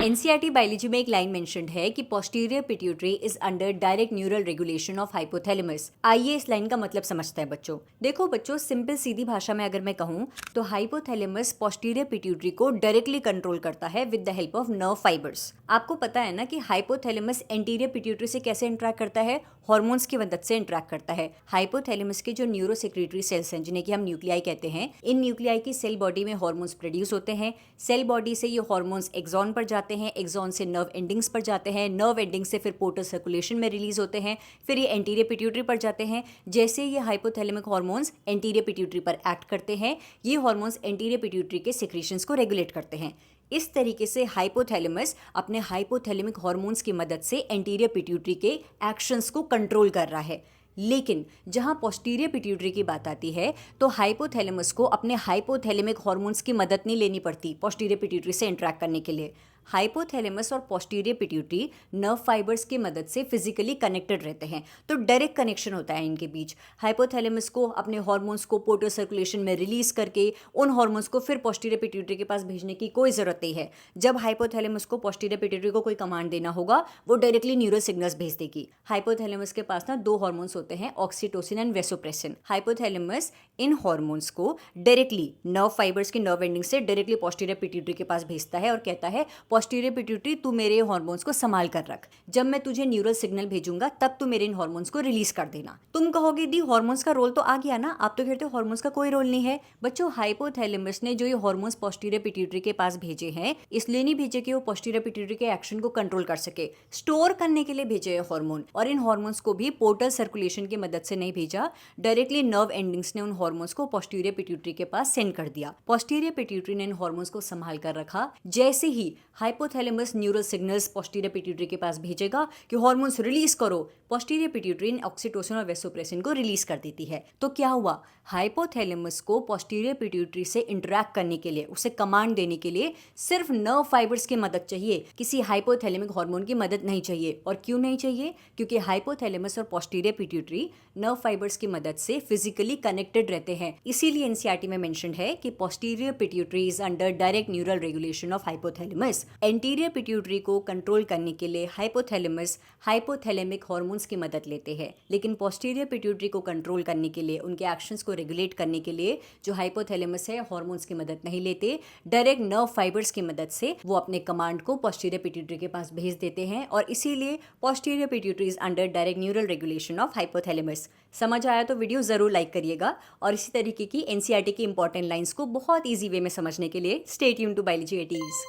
NCERT biology में एक line mentioned है कि posterior pituitary is under direct neural regulation of hypothalamus. आइए इस लाइन का मतलब समझते हैं बच्चों। देखो बच्चों, सिंपल सीधी भाषा में अगर मैं कहूँ तो हाइपोथैलेमस पोस्टीरियर पिट्यूटरी को डायरेक्टली कंट्रोल करता है with the help of nerve fibres. आपको पता है ना कि हाइपोथैलेमस एंटीरियर पिट्यूटरी से कैसे इंटरेक्ट करता है? हॉर्मोन्स की मदद से इंटरेक्ट करता है। हाइपोथैलेमस के जो न्यूरोसेक्रेटरी सेल्स हैं, जिन्हें कि हम न्यूक्लियाई कहते हैं, इन न्यूक्लियाई की सेल बॉडी में हॉर्मोन्स प्रोड्यूस होते हैं। सेल बॉडी से ये हॉर्मोन्स एक्सॉन पर जाते हैं, एक्सॉन से नर्व एंडिंग्स पर जाते हैं, नर्व एंडिंग से फिर पोर्टल सर्कुलेशन में रिलीज होते हैं, फिर ये एंटीरियर पिट्यूटरी पर जाते हैं। जैसे ये हाइपोथैलेमिक हॉर्मोन्स एंटीरियर पिट्यूटरी पर एक्ट करते हैं, ये हॉर्मोन्स एंटीरियर पिट्यूटरी के सिक्रीशंस को रेगुलेट करते हैं। इस तरीके से हाइपोथैलेमस अपने हाइपोथैलेमिक हॉर्मोन्स की मदद से एंटीरियर पिट्यूटरी के एक्शंस को कंट्रोल कर रहा है। लेकिन जहां पोस्टीरियर पिट्यूटरी की बात आती है तो हाइपोथैलेमस को अपने हाइपोथैलेमिक हॉर्मोन्स की मदद नहीं लेनी पड़ती पोस्टीरियर पिट्यूटरी से इंटरेक्ट करने के लिए। हाइपोथैलेमस और पोस्टीरियर पिट्यूटरी नर्व फाइबर्स की मदद से फिजिकली कनेक्टेड रहते हैं, तो डायरेक्ट कनेक्शन होता है इनके बीच। हाइपोथैलेमस को अपने हॉर्मोन्स को पोर्टल सर्कुलेशन में रिलीज करके उन हॉर्मोन्स को फिर पोस्टीरियर पिट्यूटरी के पास भेजने की कोई ज़रूरत नहीं है। जब हाइपोथैलेमस को पोस्टीरियर पिट्यूटरी को कोई कमांड देना होगा, वो डायरेक्टली न्यूरल सिग्नल्स भेज देगी। हाइपोथैलेमस के पास ना दो हॉर्मोन्स होते हैं, oxytocin and vasopressin. Hypothalamus in hormones को डायरेक्टली नर्व फाइबर्स की नर्व एंडिंग से डायरेक्टली पोस्टीरियर पिट्यूटरी के पास भेजता है और कहता है, पोस्टीरियर पिट्यूटरी तू मेरे हॉर्मोन्स को संभाल कर रख, जब मैं तुझे न्यूरल सिग्नल भेजूंगा तब तू मेरे इन हॉर्मोन्स को रिलीज कर देना। तुम कहोगे दी हॉर्मोन्स का रोल तो आ गया ना, आप तो कहते हो हॉर्मोन्स का कोई रोल नहीं है। बच्चों, हाइपोथैलेमस ने जो ये हॉर्मोन्स पोस्टीरियर पिट्यूटरी के पास भेजे हैं, इसलिए नहीं भेजे कि वो पोस्टीरियर पिट्यूटरी के एक्शन को कंट्रोल कर सके, स्टोर करने के लिए भेजे हैं हॉर्मोन। और इन हॉर्मोन्स को भी पोर्टल सर्कुलेशन की मदद से नहीं भेजा, डायरेक्टली नर्व एंडिंग्स ने उन हॉर्मोन्स को पोस्टीरियर पिट्यूटरी के पास सेंड कर दिया। पोस्टीरियर पिट्यूटरी ने इन हॉर्मोन्स को संभाल कर रखा। जैसे ही hypothalamus neural signals posterior pituitary के पास भेजेगा कि हॉर्मोन्स रिलीज करो, पोस्टीरियर पिट्यूटरी ऑक्सीटोसिन और वेसोप्रेसिन को रिलीज कर देती है। तो क्या हुआ? हाइपोथैलेमस को पोस्टीरियर पिट्यूटरी से इंटरेक्ट करने के लिए, उसे कमांड देने के लिए सिर्फ नर्व फाइबर्स की मदद चाहिए, किसी हाइपोथैलेमिक हार्मोन की मदद नहीं चाहिए। और क्यों नहीं चाहिए? क्योंकि हाइपोथैलेमस और पोस्टीरियर पिट्यूटरी नर्व फाइबर्स की मदद से फिजिकली कनेक्टेड रहते हैं। इसीलिए एनसीईआरटी में मेंशन्ड है कि posterior pituitary is under direct neural regulation of hypothalamus. Anterior pituitary को कंट्रोल करने के लिए हाइपोथैलेमस हाइपोथैलेमिक हॉर्मोन्स की मदद लेते हैं, लेकिन पोस्टीरियर पिट्यूटरी को कंट्रोल करने के लिए, उनके एक्शंस को रेगुलेट करने के लिए जो हाइपोथैलेमस है, हॉर्मोन्स की मदद नहीं लेते, डायरेक्ट नर्व फाइबर्स की मदद से वो अपने कमांड को पोस्टीरियर पिट्यूटरी के पास भेज देते हैं। और इसीलिए posterior pituitary is under direct neural regulation of hypothalamus. समझ आया तो वीडियो जरूर लाइक करिएगा, और इसी तरीके की एनसीईआरटी की इंपॉर्टेंट लाइंस को बहुत ईजी वे में समझने के लिए stay tuned to biology 80s।